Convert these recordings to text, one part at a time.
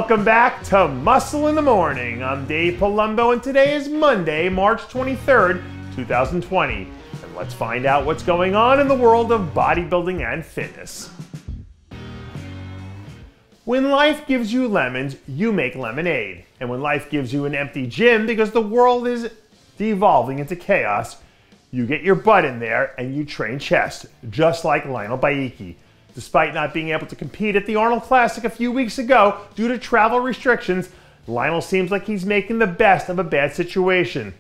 Welcome back to Muscle in the Morning. I'm Dave Palumbo and today is Monday, March 23rd, 2020. And let's find out what's going on in the world of bodybuilding and fitness. When life gives you lemons, you make lemonade. And when life gives you an empty gym because the world is devolving into chaos, you get your butt in there and you train chest, just like Lionel Beyeke. Despite not being able to compete at the Arnold Classic a few weeks ago due to travel restrictions, Lionel seems like he's making the best of a bad situation.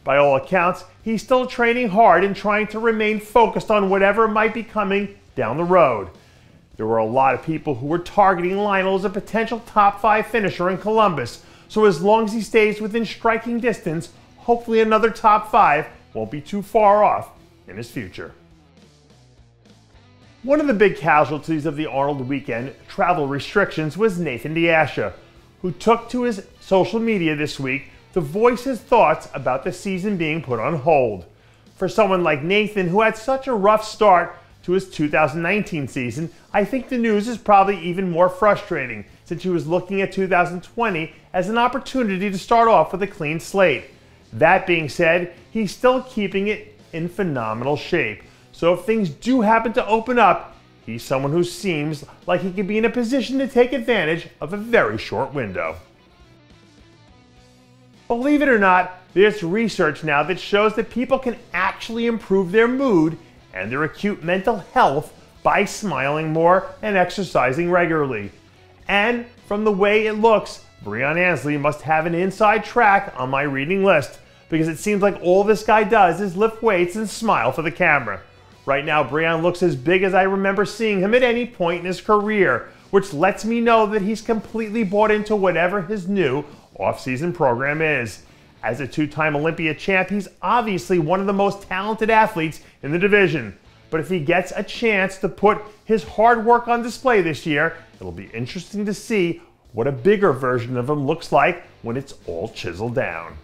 By all accounts, he's still training hard and trying to remain focused on whatever might be coming down the road. There were a lot of people who were targeting Lionel as a potential top 5 finisher in Columbus, so as long as he stays within striking distance, hopefully another top 5 won't be too far off in his future. One of the big casualties of the Arnold weekend travel restrictions was Nathan Asha, who took to his social media this week to voice his thoughts about the season being put on hold. For someone like Nathan, who had such a rough start to his 2019 season, I think the news is probably even more frustrating since he was looking at 2020 as an opportunity to start off with a clean slate. That being said, he's still keeping it in phenomenal shape. So if things do happen to open up, he's someone who seems like he could be in a position to take advantage of a very short window. Believe it or not, there's research now that shows that people can actually improve their mood and their acute mental health by smiling more and exercising regularly. And from the way it looks, Breon Ansley must have an inside track on my reading list, because it seems like all this guy does is lift weights and smile for the camera. Right now, Breon looks as big as I remember seeing him at any point in his career, which lets me know that he's completely bought into whatever his new off-season program is. As a 2-time Olympia champ, he's obviously one of the most talented athletes in the division. But if he gets a chance to put his hard work on display this year, it'll be interesting to see what a bigger version of him looks like when it's all chiseled down.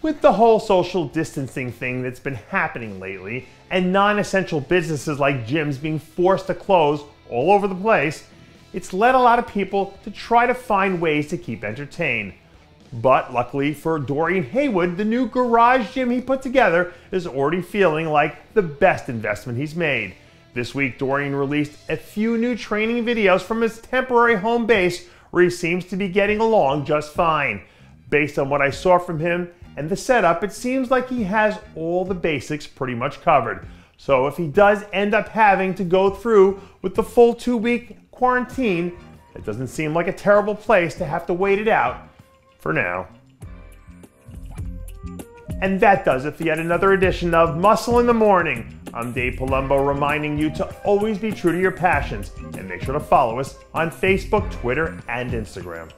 With the whole social distancing thing that's been happening lately, and non-essential businesses like gyms being forced to close all over the place, it's led a lot of people to try to find ways to keep entertained. But luckily for Dorian Haywood, the new garage gym he put together is already feeling like the best investment he's made. This week, Dorian released a few new training videos from his temporary home base where he seems to be getting along just fine. Based on what I saw from him and the setup, it seems like he has all the basics pretty much covered. So if he does end up having to go through with the full 2-week quarantine, it doesn't seem like a terrible place to have to wait it out for now. And that does it for yet another edition of Muscle in the Morning. I'm Dave Palumbo, reminding you to always be true to your passions and make sure to follow us on Facebook, Twitter, and Instagram.